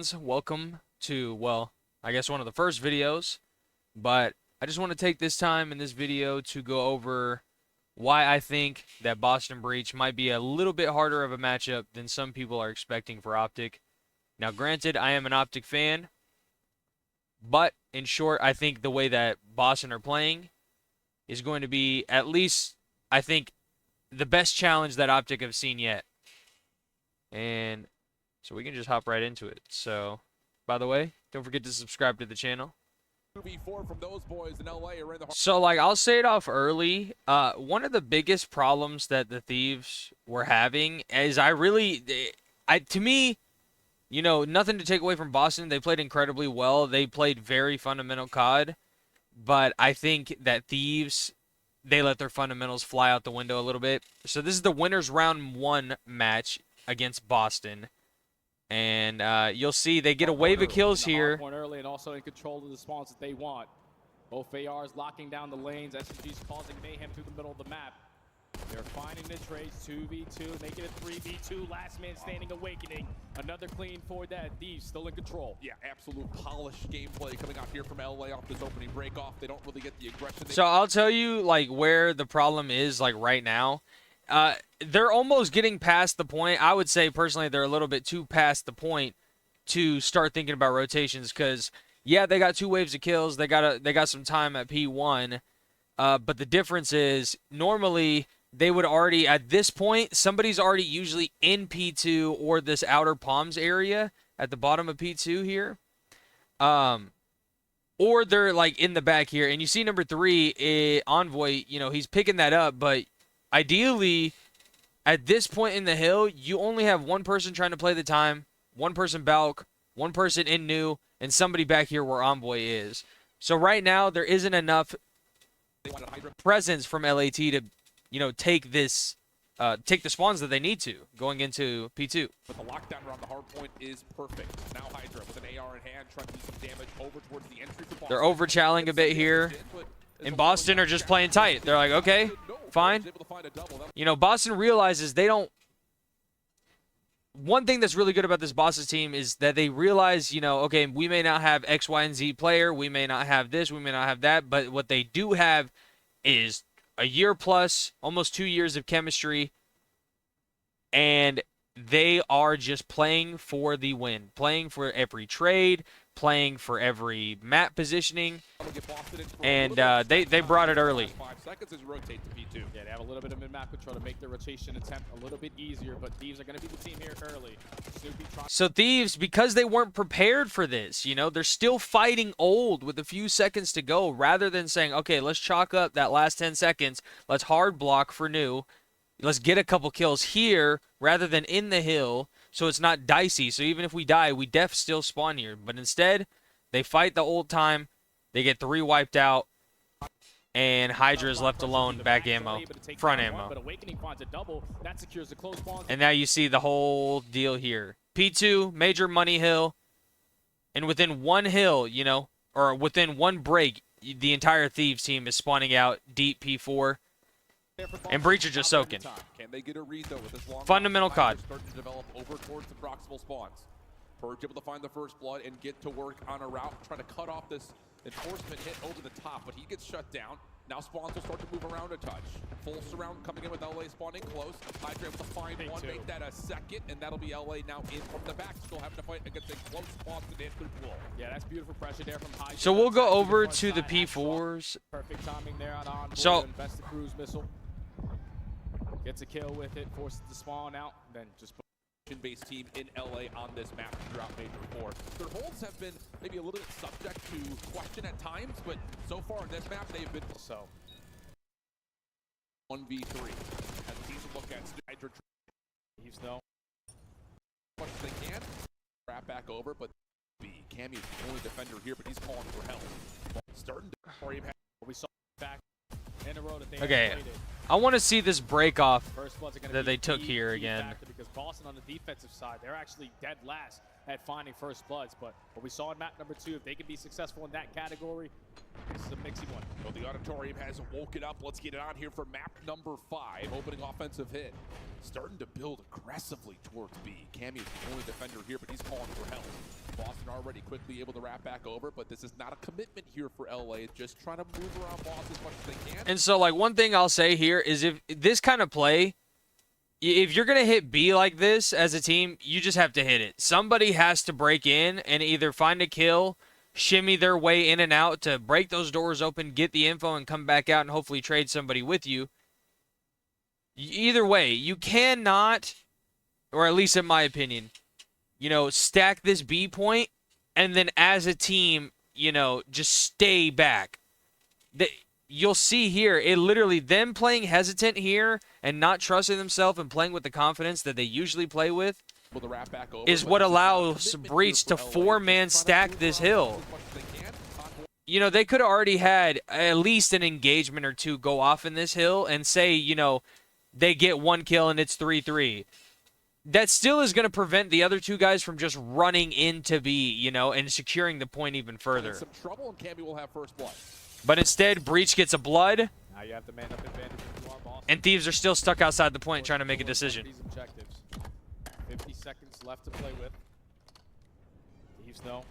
Welcome to, well, I guess one of the first videos, but I just want to take this time in this video to go over why I think that Boston Breach might be a little bit harder of a matchup than some people are expecting for Optic. Now, granted, I am an Optic fan, but in short, I think the way that Boston are playing is going to be at least, I think, the best challenge that Optic have seen yet. And so we can just hop right into it. So, by the way, don't forget to subscribe to the channel. So, I'll say it off early. One of the biggest problems that the Thieves were having is to me, nothing to take away from Boston. They played incredibly well. They played very fundamental COD. But I think that Thieves, they let their fundamentals fly out the window a little bit. So this is the winners round 1 match against Boston. And you'll see they get a wave of kills here. Early and also in control of the spawns that they want. Both ARs locking down the lanes. SMG's causing mayhem through the middle of the map. They're finding the trades 2v2, making it 3v2. Last man standing awakening. Another clean for that. Thieves still in control. Yeah, absolute polished gameplay coming out here from LA off this opening break off. They don't really get the aggression. So I'll tell you where the problem is right now. They're almost getting past the point. I would say personally they're a little bit too past the point to start thinking about rotations because yeah, they got 2 waves of kills. They got some time at P1. But the difference is normally they would already at this point somebody's already usually in P2 or this outer palms area at the bottom of P2 here. Or they're in the back here and you see number 3 Envoy, he's picking that up, but ideally, at this point in the hill, you only have one person trying to play the time, one person Balk, one person in new, and somebody back here where Envoy is. So right now, there isn't enough presence from LAT to, take the spawns that they need to going into P2. But the lockdown around the hard point is perfect. Now Hydra with an AR in hand trying to do some damage over towards the entry for Boston. They're over-challing a bit here. And Boston are just playing tight. They're like, okay, fine. Boston realizes they don't. One thing that's really good about this Boston team is that they realize, okay, we may not have X, Y, and Z player. We may not have this. We may not have that. But what they do have is a year plus, almost 2 years of chemistry. And they are just playing for the win. Playing for every trade. Playing for every map positioning, and they brought it early. 5 seconds as rotate to P2. Yeah, they have a little bit of mid-map control to make their rotation attempt a little bit easier, but Thieves are going to be the team here early. So Thieves, because they weren't prepared for this, they're still fighting old with a few seconds to go, rather than saying, okay, let's chalk up that last 10 seconds, let's hard block for new, let's get a couple kills here, rather than in the hill, so it's not dicey. So even if we die, we still spawn here. But instead, they fight the old time. They get 3 wiped out. And Hydra is left alone. Back ammo. Front ammo. And now you see the whole deal here. P2, major money hill. And within one hill, or within one break, the entire Thieves team is spawning out deep P4. And Breach are just soaking. Can they get a read though with this long fundamental COD. Starting to develop over towards the proximal spawns. Purge able to find the first blood and get to work on a route, trying to cut off this enforcement hit over the top, but he gets shut down. Now spawns will start to move around a touch. Full surround coming in with LA spawning close. Hydra able to find one, make that a second, and that'll be LA now in from the back, still having to fight against a close Boston entry pool. Yeah, that's beautiful pressure there from Hydra. So we'll go over to the P4s. Perfect timing there on Envoy. So invest the cruise missile. Gets a kill with it, forces the spawn out, then just based team in LA on this map throughout Major 4. Their holds have been maybe a little bit subject to question at times, but so far in this map they've been so 1v3. As a decent look at Hydra. He's no much as they can. Wrap back over, but Cammy is the only defender here, but he's calling for help. Starting to we saw back in a row that they okay. I want to see this break off that they took here again. Because Boston on the defensive side, they're actually dead last at finding first bloods. But what we saw in map number 2, if they can be successful in that category, this is a mixy one. Well, the auditorium has woken up. Let's get it on here for map number 5. Opening offensive hit. Starting to build aggressively towards B. Cammy is the only defender here, but he's calling for help. already, quickly able to wrap back over, but this is not a commitment here for LA. Just trying to move around Boss as much as they can. And so, like, one thing I'll say here is if this kind of play, if you're going to hit B like this as a team, you just have to hit it. Somebody has to break in and either find a kill, shimmy their way in and out to break those doors open, get the info, and come back out and hopefully trade somebody with you. Either way, you cannot, or at least in my opinion, stack this B point and then as a team, just stay back. You'll see here, it literally, them playing hesitant here and not trusting themselves and playing with the confidence that they usually play with is what allows Breach to four-man stack this hill. They could have already had at least an engagement or two go off in this hill and say, they get one kill and it's 3-3. That still is going to prevent the other two guys from just running into B, and securing the point even further. Some trouble, and Camby will have first blood. But instead, Breach gets a blood, Now you have the man-up advantage if you are Boston. and Thieves are still stuck outside the point trying to make a decision. These objectives. 50 seconds left to play with. Thieves, though,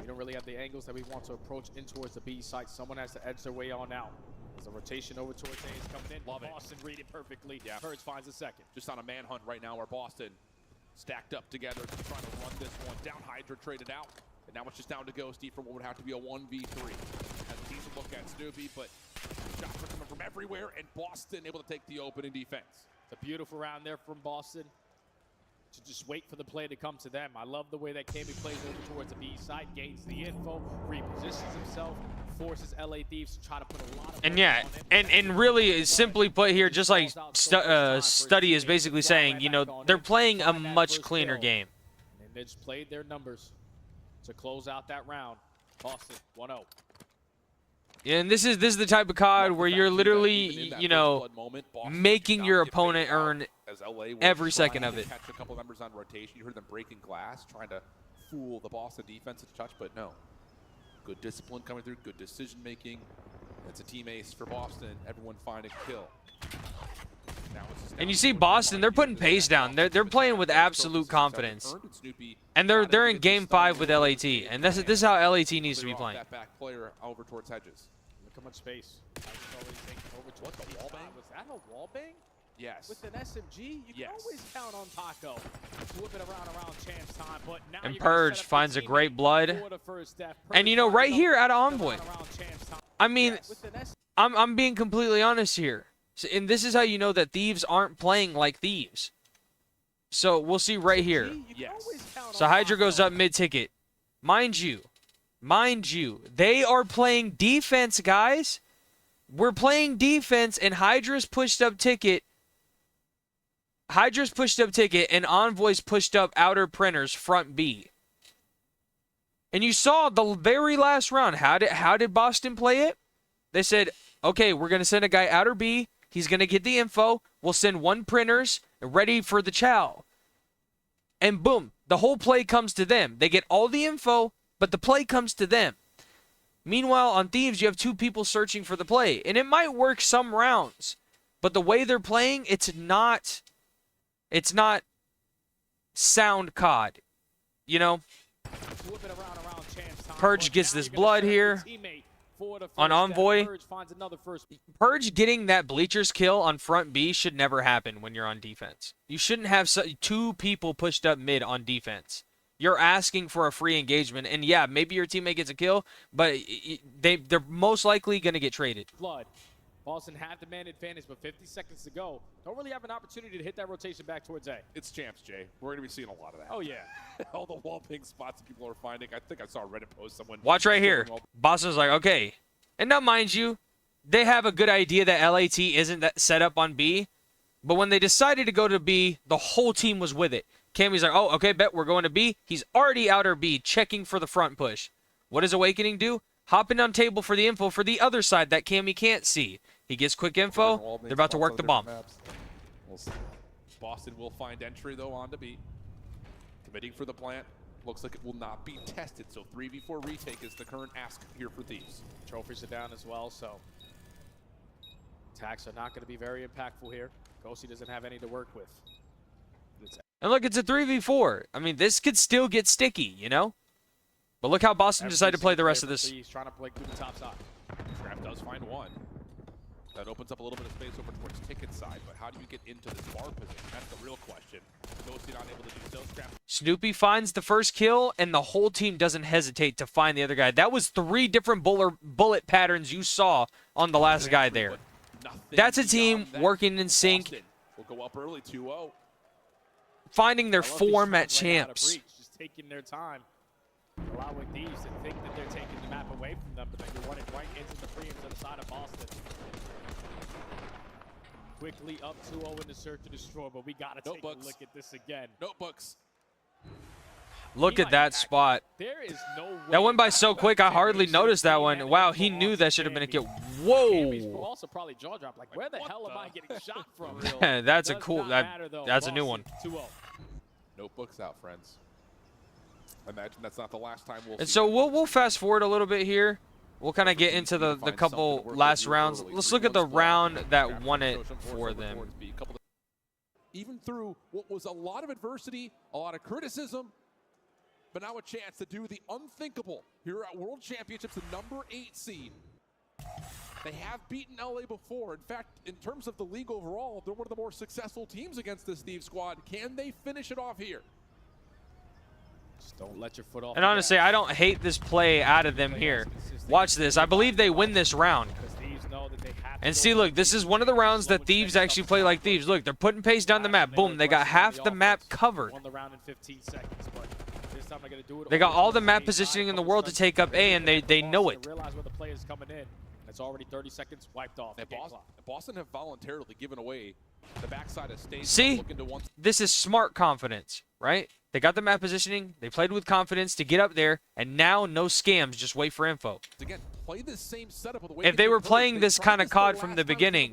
we don't really have the angles that we want to approach in towards the B site. Someone has to edge their way on out. The rotation over towards A is coming in. Love it. Boston read it perfectly. Yeah. Purge finds a second. Just on a manhunt right now where Boston stacked up together, trying to run this one down. Hydra traded out. And now it's just down to Ghosty for what would have to be a 1v3. Has a decent look at Snoopy, but shots are coming from everywhere, and Boston able to take the opening defense. It's a beautiful round there from Boston to just wait for the play to come to them. I love the way that Camby plays over towards the B side, gains the info, repositions himself, forces LA Thieves to try to put a lot of And pressure yeah, on him. and really simply put here, just like Study is basically saying, they're playing a much cleaner game. And they just played their numbers to close out that round. Boston 1-0. And this is the type of COD where you're literally, making your opponent earn every second of it. Catch a couple members on rotation. You heard them breaking glass, trying to fool the Boston defense at touch, but no. Good discipline coming through, good decision making. It's a team ace for Boston. Everyone finding a kill. And you see Boston, they're putting pace down. They're playing with absolute confidence. And they're in game 5 with LAT. And this is how LAT needs to be playing. That back player over towards Hedges. Look how much space. What the wall bang? Was that a wall bang? Yes. With an SMG, you can always count on Taco. Flip it around champs time, but now And you're gonna Purge set up finds your a great teammate blood. for the first death. And Purge right finds here at a Envoy, around champs time. I mean, With an I'm being completely honest here. And this is how you know that Thieves aren't playing like Thieves. So we'll see right here. SMG, you can always count So on Hydra goes Taco. up mid-ticket. Mind you, they are playing defense, guys. We're playing defense, and Hydra's pushed up ticket. And Envoy's pushed up outer printers front B. And you saw the very last round. How did Boston play it? They said, okay, we're going to send a guy outer B. He's going to get the info. We'll send one printers ready for the chow. And boom, the whole play comes to them. They get all the info, but the play comes to them. Meanwhile, on Thieves, you have two people searching for the play. And it might work some rounds. But the way they're playing, it's not sound COD. Flip it around champs time, Purge but gets now this you're gonna blood set up your here teammate for the on first death. Envoy. Purge finds another first. Purge getting that Bleachers kill on front B should never happen when you're on defense. You shouldn't have two people pushed up mid on defense. You're asking for a free engagement, and yeah, maybe your teammate gets a kill, but they're most likely going to get traded. Blood. Boston had the man advantage, but 50 seconds to go. Don't really have an opportunity to hit that rotation back towards A. It's champs, Jay. We're going to be seeing a lot of that. Oh, yeah. All the wall ping spots that people are finding. I think I saw a Reddit post someone. Watch right here. Boston's like, okay. And now, mind you, they have a good idea that LAT isn't that set up on B, but when they decided to go to B, the whole team was with it. Cammy's like, oh, okay, bet we're going to B. He's already outer B, checking for the front push. What does Awakening do? Hopping on table for the info for the other side that Cammy can't see. He gets quick info. They're about to work the bomb. Boston will find entry, though, onto B. Committing for the plant. Looks like it will not be tested, so 3v4 retake is the current ask here for Thieves. Trophies are down as well, so attacks are not going to be very impactful here. Ghosty doesn't have any to work with. And look, it's a 3v4. I mean, this could still get sticky, But look how Boston decided to play the rest of this. He's trying to play through the top side. Scrap does find one. That opens up a little bit of space over towards Ticket's side, but how do you get into this bar position? That's the real question. Nosy not able to do so. Scrap. Snoopy finds the first kill, and the whole team doesn't hesitate to find the other guy. That was 3 different bullet patterns you saw on the last guy there. That's a team working in sync. Boston will go up early 2-0. Finding their I love form these at teams right out of champs. breach, just taking their time, allowing these to think that they're taking the map away from them, but then you're running right into the frames on the side of Boston. Quickly up 2-0 in the search and destroy, but we gotta take a look at this again. Notebooks. Look at that spot. There is no way That went by so quick, I hardly noticed that one. Wow, he knew that should have been a kill. Cammy's Whoa! also probably jaw dropped. Like, where the hell am I getting shot from? That's a Does cool. not matter, though. That's a new one. Boston, 2-0. Notebooks out, friends. Imagine that's not the last time we'll And see so that. we'll fast forward a little bit here. We'll kind of get into the couple last rounds. Let's look at the round that won it for them. Even through what was a lot of adversity, a lot of criticism, but now a chance to do the unthinkable here at World Championships, the number 8 seed. They have beaten LA before. In fact, in terms of the league overall, they're one of the more successful teams against this Thieves squad. Can they finish it off here? Just don't let your foot off. And honestly, I don't hate this play out of them here. Watch this. I believe they win this round. And see, look, this is one of the rounds that Thieves actually play like Thieves. Look, they're putting pace down the map. Boom, they got half the map covered. Won the round in 15 seconds, but this time they're gonna do it. They got all the map positioning in the world to take up A, and they know it. Realize where the play is coming in. It's already 30 seconds wiped off. And Boston have voluntarily given away the backside of stage. See, this is smart confidence, right? They got the map positioning, they played with confidence to get up there, and now no scams, just wait for info. Again, play the same setup with the way If they were playing this kind of COD from the beginning,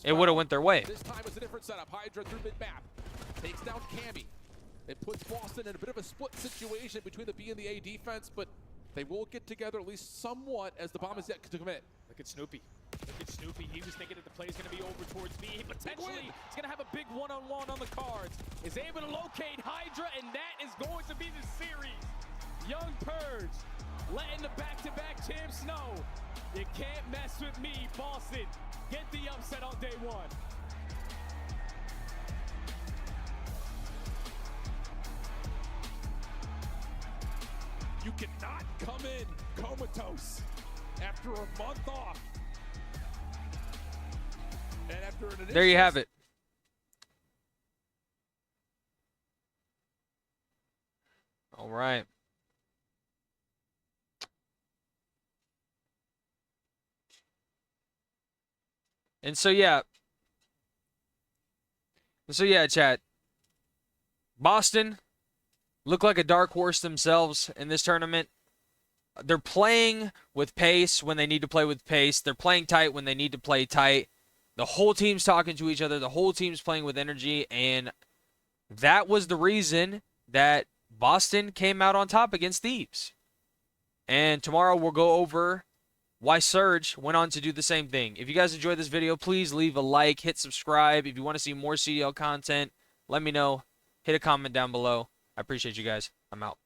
it would have went their way. This time it's a different setup. Hydra through mid-map. Takes down Cammy. It puts Boston in a bit of a split situation between the B and the A defense, but they will get together at least somewhat as the bomb is yet to commit. Look at Snoopy. Look at Snoopy. He was thinking that the play is going to be over towards B. He potentially is going to have a big one-on-one on the cards. Is able to locate Hydra, and that is going to be the series. Young Purge letting the back-to-back champs know you can't mess with me, Boston. Get the upset on day 1. You cannot come in comatose after a month off. And after an There you have it. All right. And so yeah, chat. Boston look like a dark horse themselves in this tournament. They're playing with pace when they need to play with pace. They're playing tight when they need to play tight. The whole team's talking to each other. The whole team's playing with energy, and that was the reason that Boston came out on top against Thieves. And tomorrow we'll go over why Surge went on to do the same thing. If you guys enjoyed this video, please leave a like, hit subscribe. If you want to see more CDL content, let me know. Hit a comment down below. I appreciate you guys. I'm out.